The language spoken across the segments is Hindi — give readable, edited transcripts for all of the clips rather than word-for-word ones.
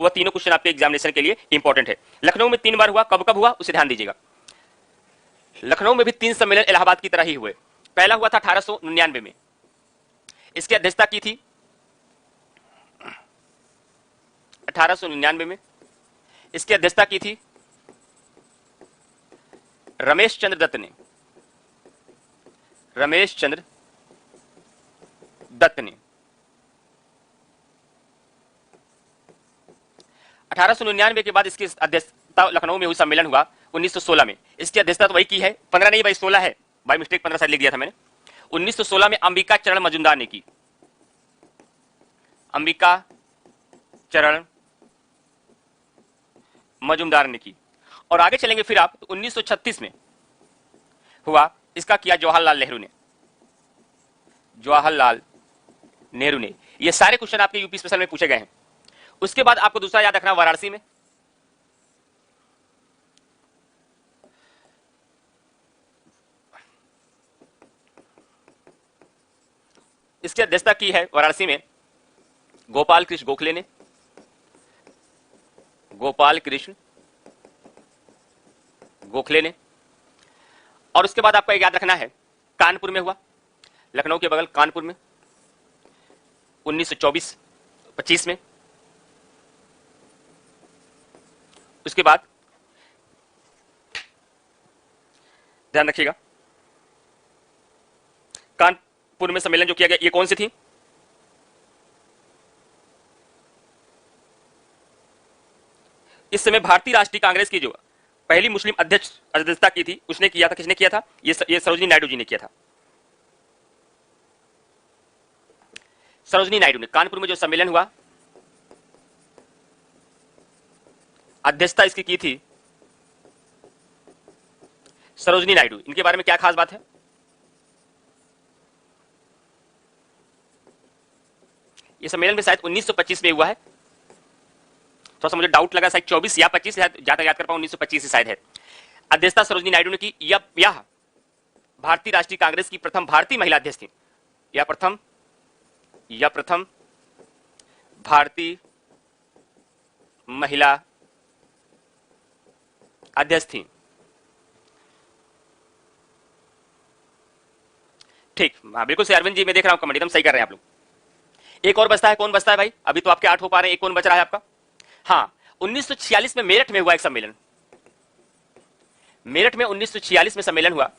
वह तीनों क्वेश्चन आपके एग्जामिनेशन के लिए इंपॉर्टेंट है। लखनऊ में 3 बार हुआ, कब कब हुआ उसे ध्यान दीजिएगा। लखनऊ में भी 3 सम्मेलन इलाहाबाद की तरह ही हुए। पहला हुआ था 1899 में, इसकी अध्यक्षता की थी 1899 में, इसकी अध्यक्षता की थी रमेश चंद्र दत्त ने। रमेश चंद्र दत्त ने 1899 के बाद इसकी अध्यक्षता लखनऊ में हुई, सम्मेलन हुआ 1916 में। इसकी अध्यक्षता तो वही की है, 15 नहीं भाई 16 है, बाय मिस्टेक 15 साल लिख दिया था मैंने। 1916 में अंबिका चरण मजूमदार ने की, अंबिका चरण मजूमदार ने की। और आगे चलेंगे फिर आप, तो 1936 में हुआ, इसका किया जवाहरलाल नेहरू ने। जवाहरलाल नेहरू ने। ये सारे क्वेश्चन आपके यूपी स्पेशल में पूछे गए हैं। उसके बाद आपको दूसरा याद रखना, वाराणसी में इसकी अध्यक्षता की है, वाराणसी में गोपाल कृष्ण गोखले ने। गोपाल कृष्ण गोखले ने। और उसके बाद आपको याद रखना है, कानपुर में हुआ, लखनऊ के बगल कानपुर में 1924-25 में। उसके बाद ध्यान रखिएगा, कानपुर में सम्मेलन जो किया गया, ये कौन सी थी? इस समय भारतीय राष्ट्रीय कांग्रेस की जो पहली मुस्लिम अध्यक्षता की थी, उसने किया था। किसने किया था? ये सरोजिनी नायडू जी ने किया था। सरोजिनी नायडू ने कानपुर में जो सम्मेलन हुआ, अध्यक्षता इसकी की थी सरोजिनी नायडू। इनके बारे में क्या खास बात है? ये सम्मेलन में शायद 1925 में हुआ है, थोड़ा सा मुझे डाउट लगा, शायद 24 या 25, ज्यादा याद कर पाऊं 1925 से शायद है। अध्यक्षता सरोजिनी नायडू ने की। यह भारतीय राष्ट्रीय कांग्रेस की प्रथम भारतीय महिला अध्यक्ष थी। यह प्रथम भारतीय महिला अध्यक्ष थी। ठीक, हाँ बिल्कुल से अरविंद जी, मैं देख रहा हूं कमेंट एकदम सही कर रहे हैं आप लोग। एक और बचता है, कौन बचता है भाई? अभी तो आपके 8 हो पा रहे हैं, एक कौन बच रहा है आपका? हाँ, 1946 में मेरठ में हुआ एक सम्मेलन। मेरठ में 1946 में सम्मेलन हुआ।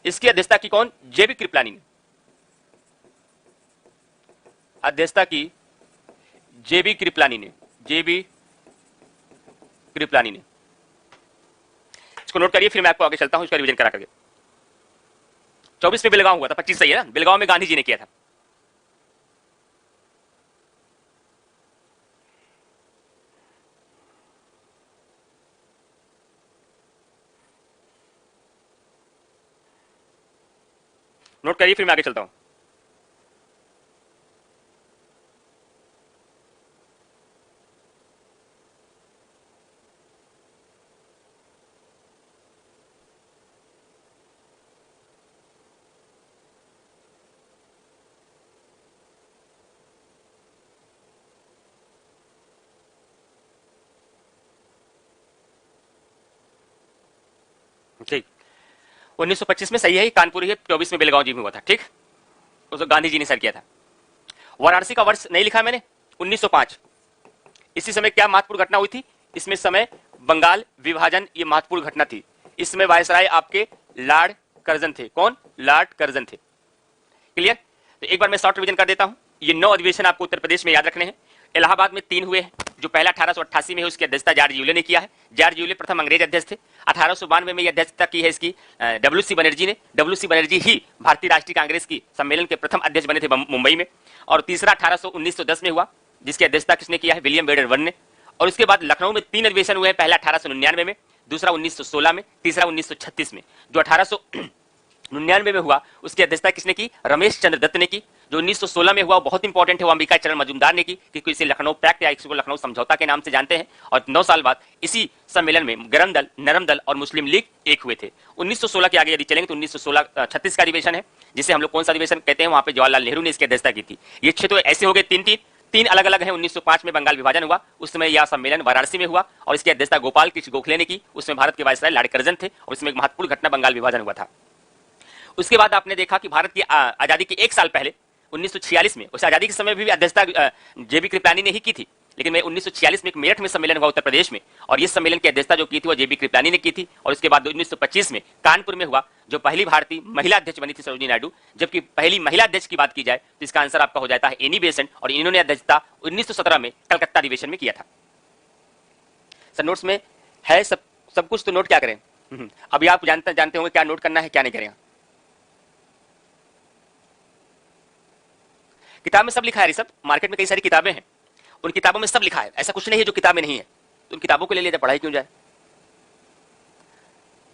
इसकी अध्यक्षता की कौन? जेबी कृपलानी ने। अध्यक्षता की जेबी कृपलानी ने। जेबी कृपलानी ने। इसको नोट करिए, फिर मैं आपको आगे चलता हूं, इसका रिवीजन करा करके। 24 में बेलगांव हुआ था, 25 सही है ना? बेलगांव में गांधी जी ने किया था। नोट करिए, फिर मैं आगे चलता हूं। ठीक, 1925 में सही है, कानपुर है। 24 में बेलगांव जी में हुआ था। ठीक, उसको गांधी जी ने सर किया था। वाराणसी का वर्ष नहीं लिखा मैंने, 1905। इसी समय क्या महत्वपूर्ण घटना हुई थी? इसमें समय बंगाल विभाजन, ये महत्वपूर्ण घटना थी। इसमें वायसराय आपके लॉर्ड कर्जन थे। कौन? लॉर्ड कर्जन थे। क्लियर? तो एक बार मैं शॉर्ट रिवीजन कर देता हूं। ये 9 अधिवेशन आपको उत्तर प्रदेश में याद रखने हैं। इलाहाबाद में 3 हुए हैं, जो पहला 1888 में है, उसकी अध्यक्षता जॉर्ज यूले ने किया है। जॉर्ज यूले प्रथम अंग्रेज अध्यक्ष थे। 1892 में यह अध्यक्षता की है इसकी डब्ल्यू.सी. बनर्जी ने। डब्ल्यू.सी. बनर्जी ही भारतीय राष्ट्रीय कांग्रेस की सम्मेलन के प्रथम अध्यक्ष बने थे मुंबई में। और तीसरा 1910 में हुआ, जिसकी अध्यक्षता किसने किया है? विलियम बेडर वन ने। और उसके बाद लखनऊ में 3 अधिवेशन हुए हैं, पहला 1899 में, दूसरा 1916 में, तीसरा 1936 में। जो 1899 में हुआ, उसकी अध्यक्षता किसने की? रमेश चंद्र दत्त ने की। जो 1916 में हुआ, बहुत इंपॉर्टेंट है, वो अंबिका चरण मजूमदार ने की, क्योंकि इसे लखनऊ पैक्ट या इसको लखनऊ समझौता के नाम से जानते हैं। और 9 साल बाद इसी सम्मेलन में गरम दल, नरम दल और मुस्लिम लीग एक हुए थे। 1916 के आगे यदि चलेंगे तो 1936 का अधिवेशन है, जिसे हम लोग कौन सा अधिवेशन कहते हैं, वहां पे जवाहरलाल नेहरू ने इसकी अध्यक्षता की थी। ये 6 तो ऐसे हो गए, 3 तीन अलग अलग हैं। 1905 में बंगाल विभाजन हुआ, उस समय यह सम्मेलन वाराणसी में हुआ और इसकी अध्यक्षता गोपाल कृष्ण गोखले ने की। उसमें भारत के वायसराय लॉर्ड कर्जन थे और इसमें एक महत्वपूर्ण घटना बंगाल विभाजन हुआ था। उसके बाद आपने देखा कि भारत की आजादी के एक साल पहले 1946 में, उस आजादी के समय भी अध्यक्षता जेबी कृपलानी ने ही की थी, लेकिन मैं 1946 में एक मेरठ में सम्मेलन हुआ उत्तर प्रदेश में और इस सम्मेलन की अध्यक्षता जो की थी वो जेबी कृपलानी ने की थी। और इसके बाद 1925 में कानपुर में हुआ, जो पहली भारतीय महिला अध्यक्ष बनी थी सरोजिनी नायडू। जबकि पहली महिला अध्यक्ष की बात की जाए तो इसका आंसर आपका हो जाता है एनी बेसेंट, और इन्होंने अध्यक्षता 1917 में कलकत्ता अधिवेशन में किया था। सर नोट्स में है सब कुछ, तो नोट क्या करें? अभी आप जानते होंगे क्या नोट करना है क्या नहीं करेंगे। किताब में सब लिखा है ऋषभ, मार्केट में कई सारी किताबें हैं, उन किताबों में सब लिखा है, ऐसा कुछ नहीं है जो किताब में नहीं है। तो उन किताबों को ले लिया, पढ़ाई क्यों जाए?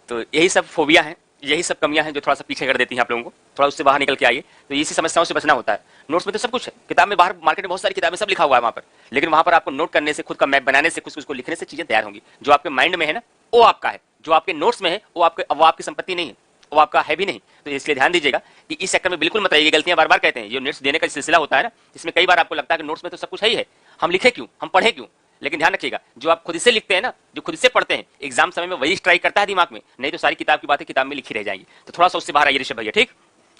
तो यही सब फोबिया है, यही सब कमियां हैं जो थोड़ा सा पीछे कर देती हैं आप लोगों को। थोड़ा उससे बाहर निकल के आइए, तो इसी समस्याओं से बचना होता है। नोट्स में तो सब कुछ है, किताब में बाहर मार्केट में बहुत सारी किताबें सब लिखा हुआ है वहां पर, लेकिन वहां पर आपको नोट करने से, खुद का मैप बनाने से, कुछ उसको लिखने से चीजें तैयार होंगी। जो आपके माइंड में है ना वो आपका है, जो आपके नोट्स में है वो आपकी संपत्ति नहीं है, वो आपका है भी नहीं। तो इसलिए ध्यान दीजिएगा कि इस सेक्टर में बिल्कुल मत आइए। गलतियां बार बार कहते हैं, जो नोट्स देने का सिलसिला होता है ना, इसमें कई बार आपको लगता है कि नोट्स में तो सब कुछ है ही है, हम लिखे क्यों, हम पढ़े क्यों? लेकिन ध्यान रखिएगा, जो आप खुद से लिखते हैं ना, जो खुद से पढ़ते हैं, एग्जाम समय में वही स्ट्राइक करता है दिमाग में, नहीं तो सारी किताब की बातें किताब में लिखी रह जाएंगी। तो थोड़ा सा उससे बाहर आइए ऋषभ भैया, ठीक?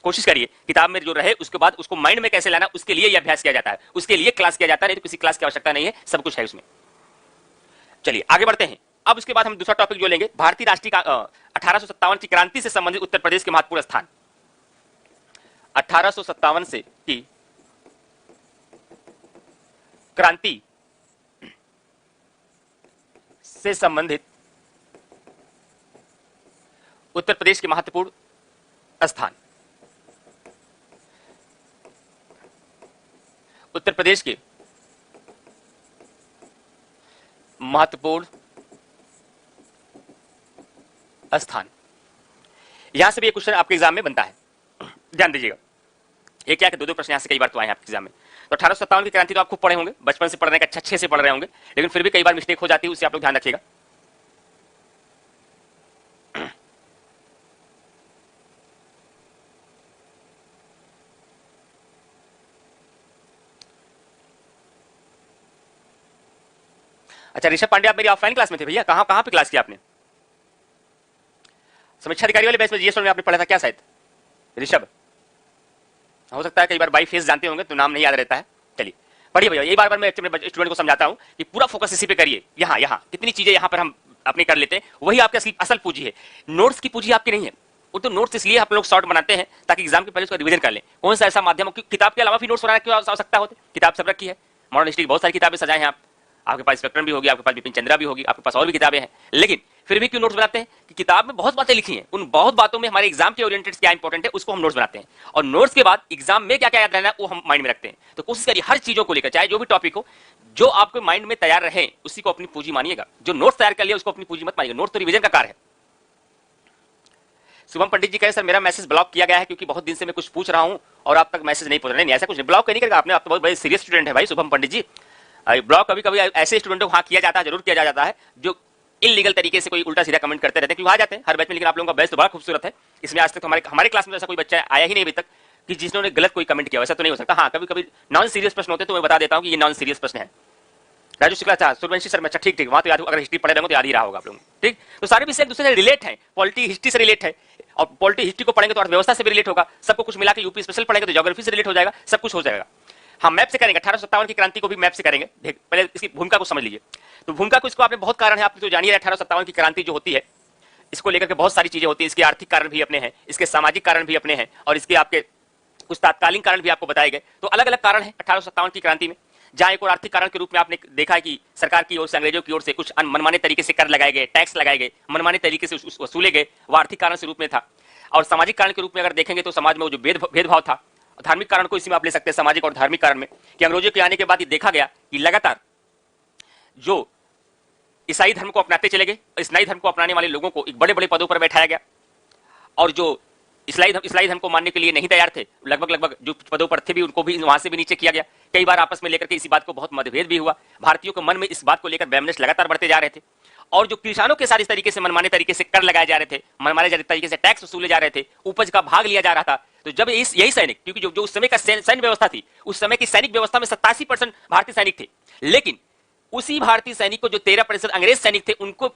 कोशिश करिए किताब में जो रहे, उसके बाद उसको माइंड में कैसे लाना, उसके लिए अभ्यास किया जाता है, उसके लिए क्लास किया जाता है, नहीं तो किसी क्लास की आवश्यकता नहीं है, सब कुछ है उसमें। चलिए आगे बढ़ते हैं। अब उसके बाद हम दूसरा टॉपिक जो लेंगे, भारतीय राष्ट्रीय 1857 की क्रांति से संबंधित उत्तर प्रदेश के महत्वपूर्ण स्थान। 1857 से की क्रांति से संबंधित उत्तर प्रदेश के महत्वपूर्ण स्थान। उत्तर प्रदेश के महत्वपूर्ण स्थान, यहां से भी एक क्वेश्चन आपके एग्जाम में बनता है, ध्यान दीजिएगा। एक क्या दो प्रश्न यहां से कई बार तो आए हैं आपके एग्जाम में। तो 1857 की क्रांति तो आप खूब पढ़े होंगे, बचपन से पढ़ने का अच्छे से पढ़ रहे होंगे, लेकिन फिर भी कई बार मिस्टेक हो जाती है, उसे आप लोग ध्यान रखिएगा। अच्छा ऋषभ पांडे, आप मेरी ऑफलाइन क्लास में थे भैया? कहां पे क्लास किया आपने? समीक्षा अधिकारी वाले बैच में, जीएस में आपने पढ़ा था क्या शायद ऋषभ? हो सकता है कई बार बाई फेस जानते होंगे तो नाम नहीं याद रहता है। चलिए पढ़िए भैया, ये बार मैं स्टूडेंट को समझाता हूं कि पूरा फोकस इसी पे करिए। यहाँ कितनी चीजें यहाँ पर हम अपनी कर लेते हैं, वही आपकी असल पूंजी है। नोट्स की पूंजी आपकी नहीं है, वो तो नोट्स इसलिए आप लोग शॉर्ट बनाते हैं ताकि एग्जाम के पहले उसका रिवीजन कर लें। कौन सा ऐसा माध्यम, किताब के अलावा भी नोट्स बनाने की आवश्यकता होती है? किताब सब रखी है, मॉडर्न हिस्ट्री बहुत सारी किताबें सजाए हैं आपके पास स्पेक्ट्रम भी होगी, आपके पास बिपिन चंद्रा भी होगी, आपके पास और भी किताबें हैं, लेकिन फिर भी क्यों नोट्स बनाते हैं? कि किताब में बहुत बातें लिखी हैं, उन बहुत बातों में हमारे एग्जाम के ओरिएंटेड क्या इंपॉर्टेंट है उसको हम नोट्स बनाते हैं, और नोट्स के बाद एग्जाम में क्या क्या याद रहना है वो हम माइंड में रखते हैं। तो कोशिश करिए हर चीजों को लेकर, चाहे जो भी टॉपिक हो, जो आपके माइंड में तैयार रहे उसी को अपनी पूंजी मानिएगा। जो नोट्स तैयार कर लिया उसको अपनी पूंजी मत मानिएगा, नोट्स तो रिवीजन का कार्य है। शुभम पंडित जी कहे सर मेरा मैसेज ब्लॉक किया गया है क्योंकि बहुत दिन से मैं कुछ पूछ रहा हूं और आप तक मैसेज नहीं पहुंच रहा। नहीं ऐसा कुछ नहीं, ब्लॉक नहीं करेगा आपने, आप तो बहुत बड़े सीरियस स्टूडेंट है भाई शुभम पंडित जी। ब्लॉक कभी कभी ऐसे स्टूडेंटों को किया जाता है, जरूर किया जाता है, जो इलीगल तरीके से कोई उल्टा सीधा कमेंट करते रहते हैं, क्योंकि आ जाते हैं हर बैच में। लेकिन आप लोगों का बैच तो बड़ा खूबसूरत है, इसमें आज तक तो हमारे क्लास में ऐसा कोई बच्चा आया ही नहीं अभी तक कि जिसने गलत कोई कमेंट किया, वैसा तो नहीं हो सकता। हाँ कभी कभी नॉन सीरियस प्रश्न होते हैं तो मैं बता देता हूँ कि ये नॉन सीरियस प्रश्न है। राजू शुक्ला, अच्छा सूर्यवंशी सर, अच्छा ठीक वहां तो याद, अगर हिस्ट्री पढ़े रहेंगे तो याद ही रहा होगा आप लोग, ठीक। तो सारे विषय एक दूसरे से रिलेट है, पॉलिटी हिस्ट्री से रिलेट है, और पॉलिटी हिस्ट्री को पढ़ेंगे तो अर्थव्यवस्था से भी रिलेट होगा, सबको कुछ मिला के यूपी स्पेशल पढ़ेंगे तो ज्योग्राफी से रिलेट हो जाएगा, सब कुछ हो जाएगा। हम मैप से करेंगे, 1857 की क्रांति को भी मैप से करेंगे। पहले इसकी भूमिका को समझ लीजिए। तो भूमिका को इसको आपने बहुत कारण है, आप तो जानिए 1857 की क्रांति जो होती है इसको लेकर के बहुत सारी चीजें होती है। इसके आर्थिक कारण भी अपने हैं, इसके सामाजिक कारण भी अपने हैं, और इसके आपके कुछ तात्कालीन कारण भी आपको बताए गए। तो अलग अलग कारण है 1857 की क्रांति में। जहां एक और आर्थिक कारण के रूप में आपने देखा है कि सरकार की ओर से, अंग्रेजों की ओर से कुछ मनमाने तरीके से कर लगाए गए, टैक्स लगाए गए, मनमाने तरीके से वसूले गए, वो आर्थिक कारण के रूप में था। और सामाजिक कारण के रूप में अगर देखेंगे तो समाज में वो जो भेदभाव था, धार्मिक कारण को इसी में आप ले सकते हैं, सामाजिक और धार्मिक कारण में, कि अंग्रेजों के आने के बाद ये देखा गया कि लगातार जो ईसाई धर्म को अपनाते चले गए, ईसाई धर्म को अपनाने वाले लोगों को एक बड़े बड़े पदों पर बैठाया गया, और जो इस्लामी धर्म को मानने के लिए नहीं तैयार थे, लगभग जो पदों पर थे भी उनको भी वहां से भी नीचे किया गया। कई बार आपस में लेकर के इसी बात को बहुत मतभेद भी हुआ, भारतीयों के मन में इस बात को लेकर वैमनस्य लगातार बढ़ते जा रहे थे। और जो किसानों के साथ इस तरीके से मनमाने तरीके से कर लगाए जा रहे थे, मनमाने तरीके से टैक्स वसूले जा रहे थे, उपज का भाग लिया जा रहा था, तो जब यही सैनिक, क्योंकि जो उस समय का सैन्य व्यवस्था थी, उस समय की सैनिक व्यवस्था में 87% भारतीय सैनिक थे, लेकिन उसी भारतीय सैनिक को जो 13% अंग्रेज सैनिक थे, उनको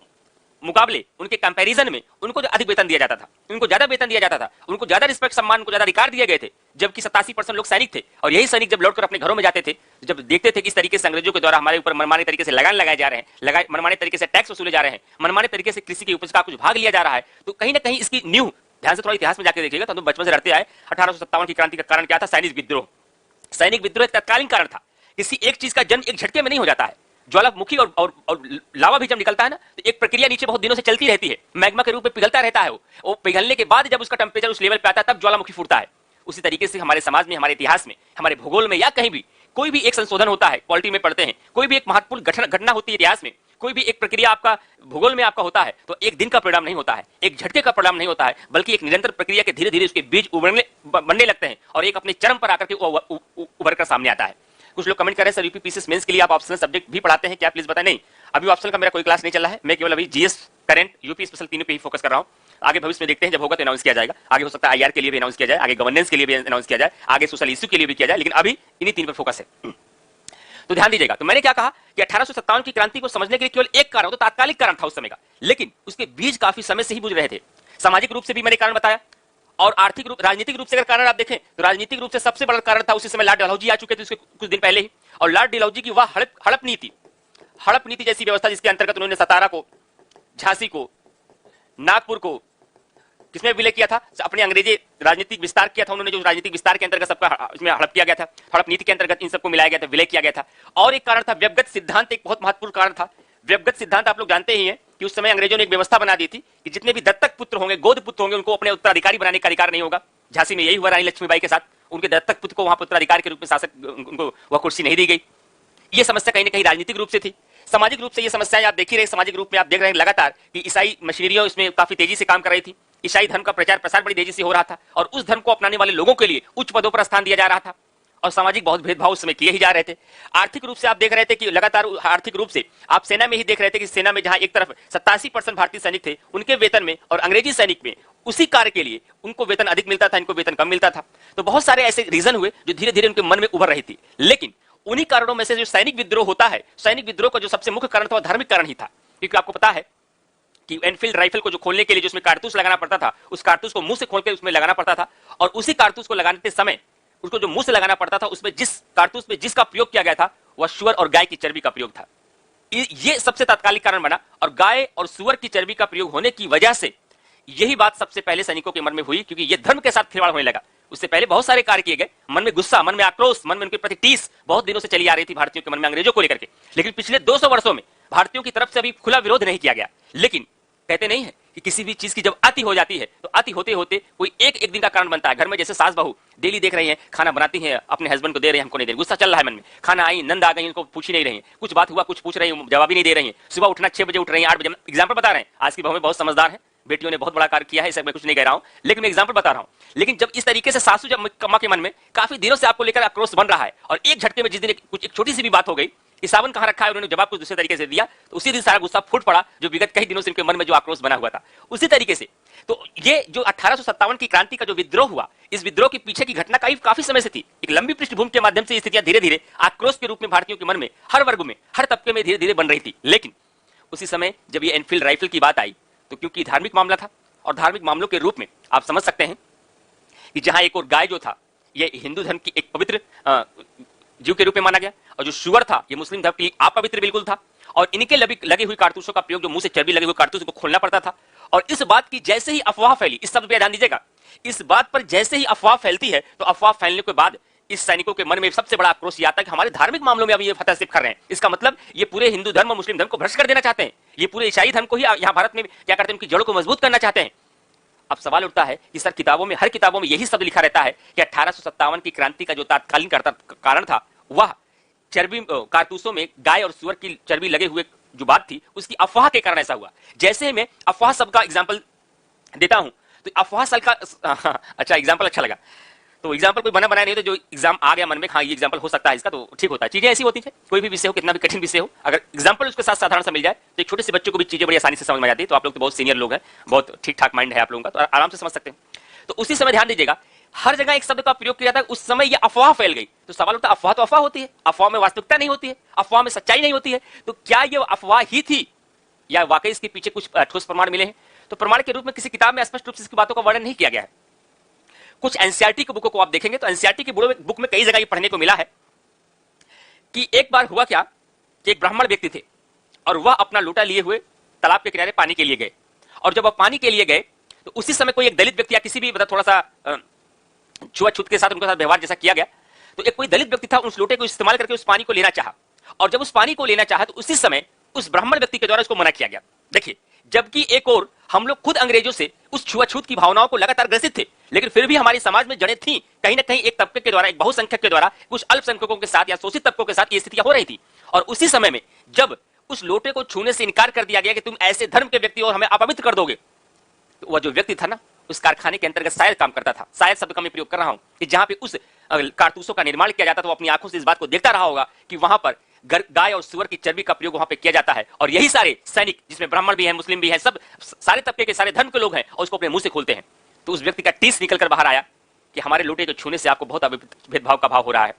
मुकाबले, उनके कंपैरिजन में उनको जो अधिक वेतन दिया जाता था, उनको ज्यादा वेतन दिया जाता था, उनको ज्यादा रिस्पेक्ट, सम्मान, उनको ज्यादा अधिकार दिए गए थे, जबकि 87% लोग सैनिक थे। और यही सैनिक जब लौटकर अपने घरों में जाते थे, जब देखते थे कि इस तरीके से अंग्रेजों के द्वारा हमारे ऊपर मनमाने तरीके से लगान लगाए जा रहे हैं, मनमाने तरीके से टैक्स वसूले जा रहे हैं, मनमाने तरीके से कृषि की उपज का कुछ भाग लिया जा रहा है, तो कहीं ना कहीं इसकी न्यू, ध्यान से थोड़ा इतिहास में जाकर देखिएगा, तो बचपन से रटते आए, 1857 की क्रांति का कारण क्या था? सैनिक विद्रोह। सैनिक विद्रोह एक तत्कालीन कारण था। किसी एक चीज का जन्म एक झटके में नहीं हो जाता है। ज्वालामुखी और लावा भी जब निकलता है ना, तो एक प्रक्रिया नीचे बहुत दिनों से चलती रहती है, मैग्मा के रूप में पिघलता रहता है। वो पिघलने के बाद जब उसका टेम्परेचर उस लेवल पे आता है, तब ज्वालामुखी फूटता है। उसी तरीके से हमारे समाज में, हमारे इतिहास में, हमारे भूगोल में या कहीं भी कोई भी एक संशोधन होता है, पॉलिटी में पढ़ते हैं, कोई भी एक महत्वपूर्ण घटना होती है इतिहास में, कोई भी एक प्रक्रिया आपका भूगोल में आपका होता है, तो एक दिन का परिणाम नहीं होता है, एक झटके का परिणाम नहीं होता है, बल्कि एक निरंतर प्रक्रिया के धीरे धीरे उसके बीज बनने लगते हैं और एक अपने चरम पर आकर के उभर कर सामने आता है। कुछ लोग कमेंट कर रहे हैं सर यूपी पीसीएस मेंस के लिए आप ऑप्शनल सब्जेक्ट भी पढ़ाते हैं क्या, प्लीज बताएं। नहीं, अभी ऑप्शनल का मेरा कोई क्लास नहीं चल रहा है, मैं केवल अभी जीएस, करंट, यूपी स्पेशल तीनों पे ही फोकस कर रहा हूं। आगे भविष्य में देखते हैं, जब होगा तो अनाउंस किया जाएगा। आगे हो सकता है आईआर के लिए भी अनाउंस किया जाए, आगे गवर्नेंस के लिए भी अनाउंस किया जाए, आगे सोशल इश्यू के लिए भी किया जाए, लेकिन अभी इन्हीं तीन पर फोकस है। तो ध्यान दीजिएगा। तो मैंने क्या कहा कि 1857 की क्रांति को समझने के लिए केवल एक कारण, तो तात्कालिक कारण था उस समय का, लेकिन उसके बीज काफी समय से ही बुझ रहे थे। सामाजिक रूप से भी मैंने कारण बताया, और आर्थिक रूप, राजनीतिक रूप से अगर कारण आप देखें तो राजनीतिक रूप से सबसे बड़ा कारण था उसी समय लॉर्ड डलहौजी आ चुके थे उसके कुछ दिन पहले ही, और लॉर्ड डलहौजी की वह हड़प नीति जैसी व्यवस्था जिसके अंतर्गत उन्होंने सतारा को, झांसी को, नागपुर को किसमें विलय किया था? अपने अंग्रेजी राजनीतिक विस्तार किया था उन्होंने, जो राजनीतिक विस्तार के अंतर्गत सबका इसमें हड़प किया गया था, हड़प नीति के अंतर्गत इन सबको मिलाया गया था, विलय किया गया था। और एक कारण था व्यक्तिगत सिद्धांत, एक बहुत महत्वपूर्ण कारण था। व्यक्तिगत सिद्धांत आप लोग जानते ही हैं कि उस समय अंग्रेजों ने एक व्यवस्था बना दी थी कि जितने भी दत्तक पुत्र होंगे, गोद पुत्र होंगे, उनको अपने उत्तराधिकारी बनाने का अधिकार नहीं होगा। झांसी में यही हुआ रानी लक्ष्मीबाई के साथ, उनके दत्तक पुत्र को वहां उत्तराधिकारी के रूप में शासक, उनको वह कुर्सी नहीं दी गई। ये समस्या कहीं ना कहीं राजनीतिक रूप से थी। सामाजिक रूप से ये समस्याएं आप देख ही रहे, सामाजिक रूप में आप देख रहे हैं लगातार कि ईसाई मशीनरियों इसमें काफी तेजी से काम कर रही थी। ईसाई धर्म का प्रचार प्रसार बड़ी तेजी से हो रहा था, और उस धर्म को अपनाने वाले लोगों के लिए उच्च पदों पर स्थान दिया जा रहा था, और सामाजिक बहुत भेदभाव उस समय किए ही जा रहे थे। आर्थिक रूप से आप देख रहे थे कि लगातार आर्थिक रूप से आप सेना में ही देख रहे थे कि सेना में जहां एक तरफ 87% भारतीय सैनिक थे, उनके वेतन में और अंग्रेजी सैनिक में उसी कार्य के लिए उनको वेतन अधिक मिलता था, इनको वेतन कम मिलता था। तो बहुत सारे ऐसे रीजन हुए जो धीरे धीरे उनके मन में उभर रही थी। लेकिन उन्हीं कारणों में से जो सैनिक विद्रोह होता है, सैनिक विद्रोह का जो सबसे मुख्य कारण था वह धार्मिक कारण ही था। क्योंकि आपको पता है कि एनफील्ड राइफल को जो खोलने के लिए जो उसमें कारतूस लगाना पड़ता था, उस कारतूस को मुंह से खोल के उसमें लगाना पड़ता था, और उसी कारतूस को लगाते समय उसको जो मुंह से लगाना पड़ता था, उसमें जिस कारतूस में जिसका प्रयोग किया गया था वह सुअर और गाय की चर्बी का प्रयोग था। ये सबसे तात्कालिक कारण बना, और गाय और सुअर की चर्बी का प्रयोग होने की वजह से यही बात सबसे पहले सैनिकों के मन में हुई, क्योंकि ये धर्म के साथ खिलवाड़ होने लगा। उससे पहले बहुत सारे कार्य किए गए, मन में गुस्सा, मन में आक्रोश, मन में उनके प्रति टीस बहुत दिनों से चली आ रही थी भारतीयों के मन में अंग्रेजों को लेकर के। लेकिन पिछले 200 वर्षों में भारतीयों की तरफ से अभी खुला विरोध नहीं किया गया। लेकिन कहते नहीं है कि किसी भी चीज की जब अति हो जाती है तो अति होते होते कोई एक दिन का कारण बनता है। घर में जैसे सास बहू डेली देख रही हैं, खाना बनाती हैं, अपने हस्बैंड को दे रहे हैं, हमको नहीं दे रहे, गुस्सा चल रहा है मन में, खाना आई, नंद आ गई, इनको पूछ ही नहीं रही है, कुछ बात हुआ, कुछ पूछ रही है, जवाब ही नहीं दे रही है, सुबह उठना 6 बजे उठ रही है, 8 बजे। एग्जाम्पल बता रहे हैं, आज की बहू बहुत समझदार है, बेटियों ने बहुत बड़ा कार्य किया है, इसे मैं कुछ नहीं कह रहा हूं, लेकिन मैं एग्जाम्पल बता रहा हूं। लेकिन जब इस तरीके से सासू जब कम्मा के मन में काफी दिनों से आपको लेकर आक्रोश बन रहा है, और एक झटके में जिस दिन एक छोटी सी भी बात हो गई कि सावन कहां रखा है, उन्होंने जवाब कुछ दूसरे तरीके से दिया, तो उसी दिन सारा गुस्सा फूट पड़ा, जो विगत कई दिनों से उनके मन में जो आक्रोश बना हुआ था। उसी तरीके से तो ये जो 1857 की क्रांति का जो विद्रोह हुआ, इस विद्रोह के पीछे की घटना काफी समय से थी। एक लंबी पृष्ठभूमि के माध्यम से स्थितियां धीरे धीरे आक्रोश के रूप में भारतीयों के मन में, हर वर्ग में, हर तबके में धीरे धीरे बन रही थी। लेकिन उसी समय जब ये एनफील्ड राइफल की बात आई, तो क्योंकि धार्मिक मामला था, और धार्मिक मामलों के रूप में आप समझ सकते हैं कि जहां एक और गाय जो था, ये हिंदू धर्म की एक पवित्र जीव के रूप में माना गया, और जो शुगर था ये मुस्लिम धर्म के लिए अपवित्र बिल्कुल था, और इनके लगे हुई कारतूसों का प्रयोग, जो मुंह से चर्बी लगे हुए कारतूस को खोलना पड़ता था। और इस बात की जैसे ही अफवाह फैली, इस शब्द पे ध्यान दीजिएगा, इस बात पर जैसे ही अफवाह फैलती है, तो अफवाह फैलने के बाद इस सैनिकों के मन में सबसे बड़ा आक्रोश आता है कि हमारे धार्मिक मामलों में अभी ये फतह सिर्फ कर रहे हैं। इसका मतलब ये पूरे हिंदू धर्म और मुस्लिम धर्म को भ्रष्ट कर देना चाहते हैं, ये पूरे ईसाई धर्म को ही यहाँ भारत में क्या करते हैं, उनकी जड़ों को मजबूत करना चाहते हैं। अब सवाल उठता है कि सर किताबों में, हर किताबों में यही शब्द लिखा रहता है कि 1857 की क्रांति का जो तात्कालीन कारण था वह चर्बी, कारतूसों में गाय और सुअर की चर्बी लगे हुए जो बात थी, उसकी अफवाह के कारण ऐसा हुआ। जैसे मैं अफवाह शब्द का एग्जाम्पल देता हूं, तो अफवाह सल का अच्छा एग्जाम्पल अच्छा लगा, तो एग्जाम्पल कोई बना बनाया नहीं, तो जो एग्जाम आ गया मन में, हाँ ये एग्जाम्पल हो सकता है इसका, तो ठीक होता है। चीजें ऐसी होती है, कोई भी विषय हो, कितना भी कठिन विषय हो, अगर एग्जाम्पल उसके साथ साधारण सा मिल जाए तो एक छोटे से बच्चों को भी चीजें बड़ी आसानी से समझ में आती है। तो आप लोग तो बहुत सीनियर लोग हैं, बहुत ठीक ठाक माइंड है आप लोगों का, तो आराम से समझ सकते हैं। तो उसी समय ध्यान दीजिएगा, हर जगह एक शब्द का प्रयोग किया जाता है, उस समय ये अफवाह फैल गई। तो सवाल उठता, अफवाह तो अफवाह होती है, अफवाह में वास्तविकता नहीं होती है, अफवाह में सच्चाई नहीं होती है, तो क्या ये अफवाह ही थी या वाकई इसके पीछे कुछ ठोस प्रमाण मिले हैं? तो प्रमाण के रूप में किसी किताब में स्पष्ट रूप से इसकी बातों का वर्णन नहीं किया गया है। कुछ एनसीईआरटी की बुकों को आप देखेंगे तो एनसीईआरटी की बुक में कई जगह ये पढ़ने को मिला है कि एक बार हुआ क्या कि एक ब्राह्मण व्यक्ति थे और वह अपना लोटा लिए हुए तालाब के किनारे पानी के लिए गए, और जब वह पानी के लिए गए तो उसी समय कोई एक दलित व्यक्ति या किसी भी मतलब थोड़ा सा छुआछूत के साथ उनके साथ व्यवहार जैसा किया गया, तो एक कोई दलित व्यक्ति था, उस लोटे को इस्तेमाल करके उस पानी को लेना चाहा, और जब उस पानी को लेना चाहा तो उसी समय उस ब्राह्मण व्यक्ति के द्वारा उसको मना किया गया। देखिए, जबकि एक और हम लोग खुद अंग्रेजों से उस छुआछूत की भावनाओं को लगातार ग्रसित थे, लेकिन फिर भी हमारे समाज में जड़ें थी, कहीं ना कहीं एक तबके के द्वारा, एक बहुसंख्यक के द्वारा कुछ अल्पसंख्यकों के साथ या शोषित तबकों के साथ ये स्थितियां हो रही थी। और उसी समय में जब उस लोटे को छूने से इनकार कर दिया गया कि तुम ऐसे धर्म के व्यक्ति और हमें अपवित्र कर दोगे, तो वह जो व्यक्ति था ना, उस कारखाने के अंतर्गत शायद काम करता था, शायद शब्द का मैं प्रयोग कर रहा हूं, कि जहां पे उस कारतूसों का निर्माण किया जाता था, वो अपनी आंखों से इस बात को देखता रहा होगा कि वहां पर गाय और सुअर की चर्बी का प्रयोग वहां पे किया जाता है, और यही सारे सैनिक, जिसमें ब्राह्मण भी हैं, मुस्लिम भी हैं, सब सारे तबके के, सारे धर्म के लोग हैं, और उसको अपने मुंह से खोलते हैं। तो उस व्यक्ति का टीस निकलकर बाहर आया कि हमारे लोटे को छूने से आपको बहुत भेदभाव का भाव हो रहा है,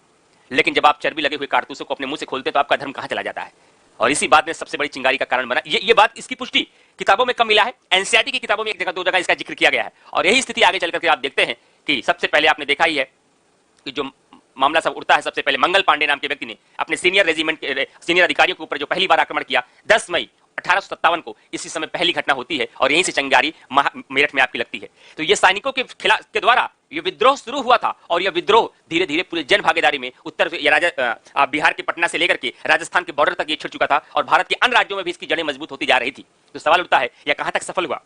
लेकिन जब आप चर्बी लगे हुए कारतूसों को अपने मुंह से खोलते हैं तो आपका धर्म कहां चला जाता है। और इसी बात ने सबसे बड़ी चिंगारी का कारण बना। ये बात, इसकी पुष्टि किताबों में कम मिला है, एनसीईआरटी की किताबों में एक जगह दो जगह इसका जिक्र किया गया है। और यही स्थिति आगे चलकर के आप देखते हैं कि सबसे पहले आपने देखा ही है कि जो मामला सब उठता है, सबसे पहले मंगल पांडे नाम के व्यक्ति ने अपने सीनियर रेजिमेंट के सीनियर अधिकारियों के ऊपर जो पहली बार आक्रमण किया 10 मई 1857 को, इसी समय पहली घटना होती है, और यहीं से चिंगारी मेरठ में आपकी लगती है। तो ये सैनिकों के खिलाफ के द्वारा ये विद्रोह शुरू हुआ था, और यह विद्रोह धीरे धीरे पूरे जन भागीदारी में उत्तर बिहार के पटना से लेकर के राजस्थान के बॉर्डर तक ये छिड़ चुका था, और भारत के अन्य राज्यों में भी इसकी जड़ें मजबूत होती जा रही थी। तो सवाल उठता है, यह कहां तक सफल हुआ?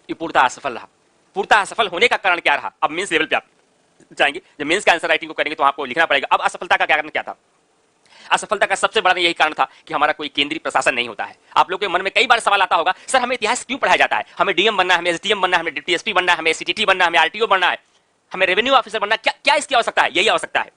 ये पूर्णतः असफल रहा। पूर्णतः असफल होने का कारण क्या रहा? अब मेंस लेवल पे आप जाएंगे, जब मेंस का आंसर राइटिंग को करेंगे तो आपको लिखना पड़ेगा। अब असफलता का कारण क्या था? असफलता का सबसे बड़ा यही कारण था कि हमारा कोई केंद्रीय प्रशासन नहीं होता है। आप लोगों के मन में कई बार सवाल आता होगा, सर हमें इतिहास क्यों पढ़ाया जाता है? हमें डीएम बनना है, हमें एसडीएम बनना है, हमें डिप्टी एसपी बनना है, हमें सीटीटी बनना है, हमें आरटीओ बनना है, हमें रेवेन्यू ऑफिसर बनना है, क्या इसकी आवश्यकता है? यही आवश्यकता है।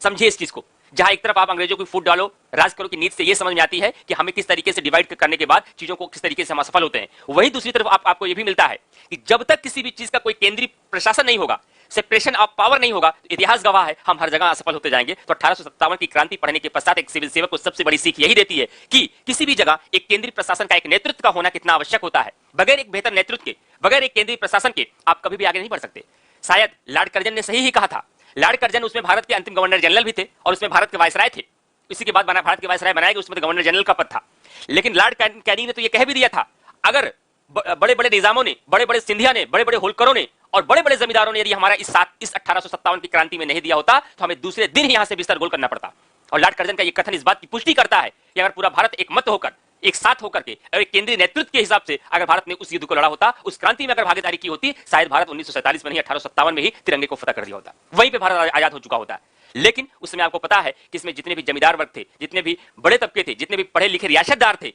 समझिए इस चीज को। जहां एक तरफ आप अंग्रेजों को फूट डालो, राज करो की नीति से ये समझ में आती है कि हमें किस तरीके से डिवाइड करने के बाद चीजों को किस तरीके से हम असफल होते हैं, वहीं दूसरी तरफ आपको ये भी मिलता है कि जब तक किसी भी चीज का कोई केंद्रीय प्रशासन नहीं होगा, सेपरेशन ऑफ पावर नहीं होगा, तो इतिहास गवाह है हम हर जगह असफल होते जाएंगे। तो 1857 की क्रांति पढ़ने के पश्चात एक सिविल सेवक को सबसे बड़ी सीख यही देती है कि किसी भी जगह एक केंद्रीय प्रशासन का, एक नेतृत्व का होना कितना आवश्यक होता है। बगैर एक बेहतर नेतृत्व के, बगैर एक केंद्रीय प्रशासन के आप कभी भी आगे नहीं बढ़ सकते। शायद लॉर्ड कर्जन ने सही ही कहा था। लॉर्ड कर्जन उसमें भारत के अंतिम गवर्नर जनरल भी थे, और उसमें भारत के वायसराय थे। इसी के बाद भारत के वायसराय बनाया गया, उसमें गवर्नर जनरल का पद था। लेकिन लॉर्ड कैनिंग ने तो यह कह भी दिया था, अगर बड़े बड़े निजामों ने, बड़े बड़े सिंधिया ने, बड़े बड़े होलकरों ने और बड़े बड़े जमींदारों ने यदि हमारा इस 1857 की क्रांति में नहीं दिया होता तो हमें दूसरे दिन ही यहां से बिस्तर गोल करना पड़ता। और लॉर्ड कर्जन का यह कथन इस बात की पुष्टि करता है कि अगर पूरा भारत एक मत होकर, एक साथ होकर के, एक केंद्रीय नेतृत्व के हिसाब से अगर भारत ने उस युद्ध को लड़ा होता, उस क्रांति में अगर भागीदारी की होती, शायद भारत 1947 में नहीं 1857 में ही तिरंगे को फतह कर दिया होता, वहीं पे भारत आजाद हो चुका होता। लेकिन उस समय आपको पता है कि इसमें जितने भी जमींदार वर्ग थे, जितने भी बड़े तबके थे, जितने भी पढ़े लिखे रियासतदार थे,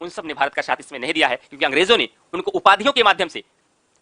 उन सब ने भारत का साथ इसमें नहीं दिया है, क्योंकि अंग्रेजों ने उनको उपाधियों के माध्यम से,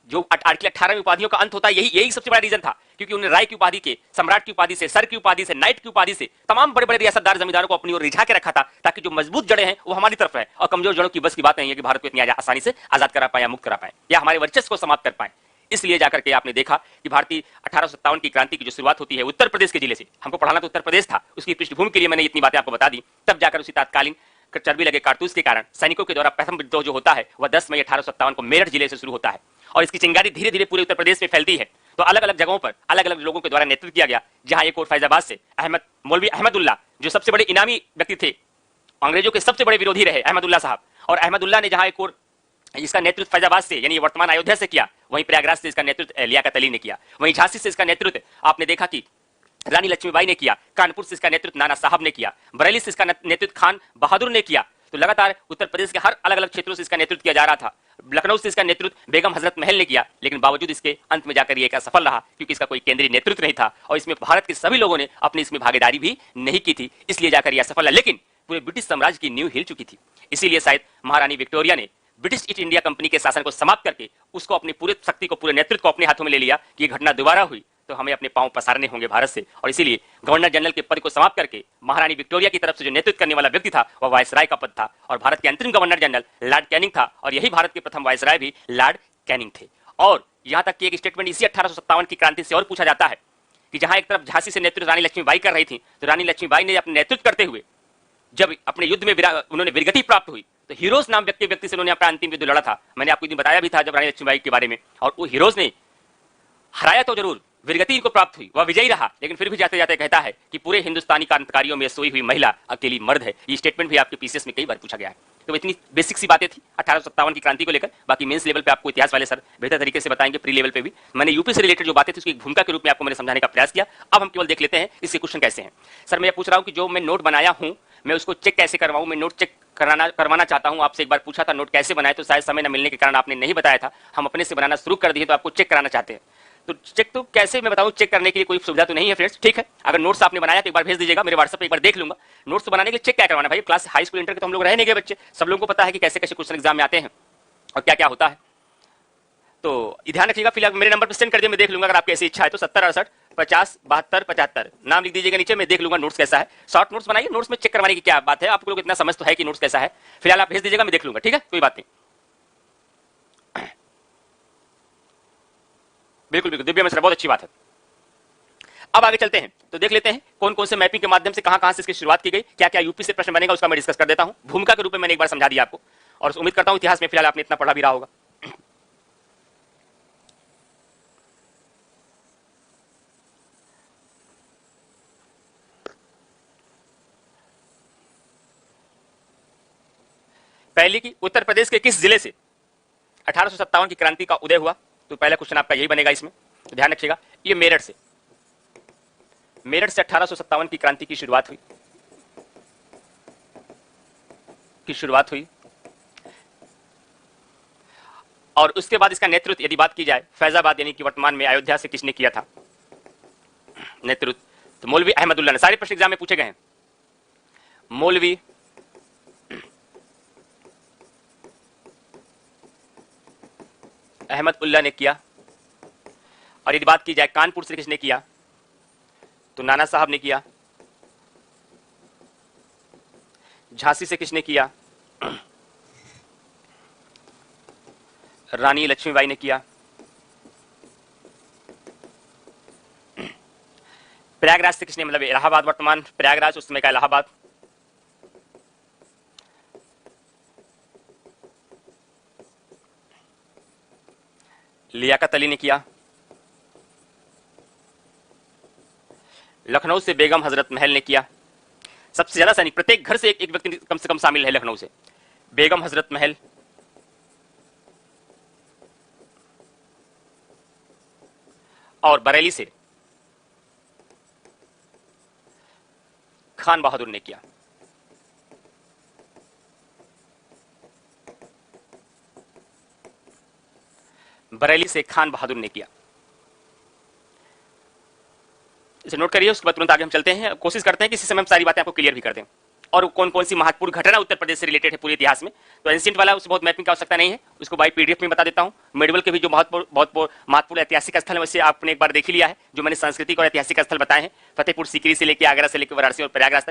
जो आर्टिकल 18 में उपाधियों का अंत होता है, यही सबसे बड़ा रीजन था, क्योंकि उन्हें राय की उपाधि के, सम्राट की उपाधि से, सर की उपाधि से, नाइट की उपाधि से तमाम बड़े बड़े रियासतदार जमींदारों को अपनी ओर रिझा के रखा था, ताकि जो मजबूत जड़ें हैं वो हमारी तरफ है, और कमजोर जड़ों की बस की बात नहीं है कि भारत को इतनी आसानी से आजाद करा पाए या मुक्त करा पाए या हमारे वर्चस्व को समाप्त कर पाए। इसलिए जाकर के आपने देखा कि भारतीय 1857 की क्रांति की जो शुरुआत होती है उत्तर प्रदेश के जिले से, हमको पढ़ाना तो उत्तर प्रदेश था, उसकी पृष्ठभूमि के लिए मैंने इतनी बातें आपको बता दी। तब जाकर उसी तात्कालीन चर्बी लगे कारतूस के कारण सैनिकों के द्वारा प्रथम विद्रोह जो होता है वह 10 मई 1857 को मेरठ जिले से शुरू होता है, और इसकी चिंगारी धीरे धीरे पूरे उत्तर प्रदेश में फैलती है। तो अलग अलग जगहों पर अलग अलग लोगों के द्वारा नेतृत्व किया गया। जहां एक और फैजाबाद से मौलवी अहमदुल्ला, जो सबसे बड़े इनामी व्यक्ति थे, अंग्रेजों के सबसे बड़े विरोधी रहे अहमदुल्ला साहब, और अहमदुल्ला ने जहां एक और इसका नेतृत्व फैजाबाद से, यानी वर्तमान अयोध्या से किया, वहीं प्रयागराज से इसका नेतृत्व लियाकत अली ने किया, वहीं झांसी से इसका नेतृत्व आपने देखा कि रानी लक्ष्मीबाई ने किया, कानपुर से इसका नेतृत्व नाना साहब ने किया, बरेली से इसका नेतृत्व खान बहादुर ने किया। तो लगातार उत्तर प्रदेश के हर अलग अलग क्षेत्रों से इसका नेतृत्व किया जा रहा था। लखनऊ से इसका नेतृत्व बेगम हजरत महल ने किया, लेकिन बावजूद इसके अंत में जाकर यह असफल रहा, क्योंकि इसका कोई केंद्रीय नेतृत्व नहीं था, और इसमें भारत के सभी लोगों ने अपनी इसमें भागीदारी भी नहीं की थी, इसलिए जाकर यह असफल है। लेकिन पूरे ब्रिटिश साम्राज्य की नींव हिल चुकी थी, इसीलिए शायद महारानी विक्टोरिया ने ब्रिटिश ईस्ट इंडिया कंपनी के शासन को समाप्त करके उसको अपनी पूरी शक्ति को, पूरे नेतृत्व को अपने हाथों में ले लिया कि यह घटना दोबारा हुई तो हमें अपने पांव पसारने होंगे भारत से, और इसीलिए गवर्नर जनरल के पद को समाप्त करके महारानी विक्टोरिया की तरफ से जो नेतृत्व करने वाला व्यक्ति था वह वायसराय का पद था, और भारत के अंतरिम गवर्नर जनरल लॉर्ड कैनिंग था, और यही भारत के प्रथम वायसराय भी लॉर्ड कैनिंग थे। और यहां तक कि एक स्टेटमेंट इसी 1857 की क्रांति से और पूछा जाता है कि जहां एक तरफ झांसी से नेतृत्व रानी लक्ष्मीबाई कर रही थी, तो रानी लक्ष्मीबाई ने अपने नेतृत्व करते हुए जब अपने युद्ध में उन्होंने वीरगति प्राप्त हुई, तो हीरोज नाम व्यक्ति से उन्होंने अपना अंतिम युद्ध लड़ा था। मैंने आपको बताया भी था जब रानी लक्ष्मीबाई के बारे में, और वो हीरोज ने हराया तो जरूर, वीरगति इनको प्राप्त हुई, वह विजयी रहा, लेकिन फिर भी जाते जाते कहता है कि पूरे हिंदुस्तानी क्रांतिकारियों में सोई हुई महिला अकेली मर्द है। ये स्टेटमेंट भी आपके पीसीएस में कई बार पूछा गया है। तो इतनी बेसिक सी बातें थी 1857 की क्रांति को लेकर। बाकी मेंस लेवल पे आपको इतिहास वाले सर बेहतर तरीके से बताएंगे, प्री लेवल पे भी मैंने यूपी से रिलेटेड जो बातें थी उसकी भूमिका के रूप में आपको मैंने समझाने का प्रयास किया। अब हम केवल देख लेते हैं इसके क्वेश्चन कैसे हैं। सर मैं पूछ रहा हूं कि जो मैं नोट बनाया हूं मैं उसको चेक कैसे करवाऊं, मैं नोट चेक करवाना चाहता हूं। आपसे एक बार पूछा था नोट कैसे बनाए, तो शायद समय न मिलने के कारण आपने नहीं बताया था, हम अपने से बनाना शुरू कर दिए, तो आपको चेक कराना चाहते हैं। तो चेक तो कैसे मैं बताऊं, चेक करने के लिए कोई सुविधा तो नहीं है फ्रेंड्स, ठीक है। अगर नोट्स आपने बनाया तो एक बार भेज दीजिएगा, मेरे व्हाट्सएप पे एक बार देख लूंगा। नोट्स तो बनाने के लिए चेक क्या करवाना भाई, क्लास हाई स्कूल इंटर के तो हम लोग रह नहीं गए बच्चे, सब लोगों को पता है कि कैसे कैसे क्वेश्चन एग्जाम में आते हैं और क्या क्या होता है। तो ध्यान रखिएगा, फिलहाल मेरे नंबर पर सेंड कर दिए, मैं देख लूंगा। अगर आपकी ऐसी इच्छा है तो 70 68 50 72 75 नाम लिख दीजिएगा नीचे, मैं देख लूंगा नोट्स कैसा है। शॉर्ट नोट्स बनाइए, नोट्स में चेक करवाने की क्या बात है, आप लोग इतना समझ तो है कि नोट्स कैसा है। फिलहाल आप भेज दीजिएगा, मैं देख लूंगा, ठीक है, कोई बात नहीं। बिल्कुल बिल्कुल दिव्या मिश्रा, बहुत अच्छी बात है। अब आगे चलते हैं, तो देख लेते हैं कौन कौन से मैपिंग के माध्यम से कहां से इसकी शुरुआत की गई, क्या क्या यूपी से प्रश्न बनेगा उसका मैं डिस्कस कर देता हूं। भूमिका के रूप में मैंने एक बार समझा दिया आपको, और उम्मीद करता हूं इतिहास में फिलहाल आपने इतना पढ़ा भी रहा होगा। पहली की उत्तर प्रदेश के किस जिले से 1857 की क्रांति का उदय हुआ, तो पहला क्वेश्चन आपका यही बनेगा इसमें, तो ध्यान रखिएगा। ये मेरठ से 1857 की क्रांति की शुरुआत हुई और उसके बाद इसका नेतृत्व यदि बात की जाए फैजाबाद यानी कि वर्तमान में अयोध्या से किसने किया था नेतृत्व, तो मौलवी अहमदुल्लाह ने। सारे प्रश्न एग्जाम में पूछे गए हैं। मौलवी अहमदुल्लाह ने किया। और यदि बात की जाए कानपुर से किसने किया, तो नाना साहब ने किया। झांसी से किसने किया, रानी लक्ष्मीबाई ने किया। प्रयागराज से किसने, मतलब इलाहाबाद, वर्तमान प्रयागराज उस समय का इलाहाबाद, लियाकत अली ने किया। लखनऊ से बेगम हजरत महल ने किया। सबसे ज्यादा सैनिक, प्रत्येक घर से एक व्यक्ति कम से कम शामिल है लखनऊ से। बेगम हजरत महल, और बरेली से खान बहादुर ने किया। बरेली से खान बहादुर ने किया। इसे नोट करिए, उसके बाद तुरंत आगे हम चलते हैं। कोशिश करते हैं कि इसी समय हम सारी बातें आपको क्लियर भी कर दें, और कौन कौन सी महत्वपूर्ण घटना उत्तर प्रदेश से रिलेटेड है पूरे इतिहास में। तो एंशिएंट वाला उससे बहुत मैपिंग की आवश्यकता नहीं है, उसको बाई पीडीएफ में बता देता हूं। मेडिवल के भी जो बहुत महत्वपूर्ण ऐतिहासिक स्थल है वैसे आपने एक बार देख लिया है, जो मैंने सांस्कृतिक और ऐतिहासिक स्थल बताए हैं, फतेहपुर सीकरी से लेकर आगरा से लेकर वाराणसी और प्रयागराज तक।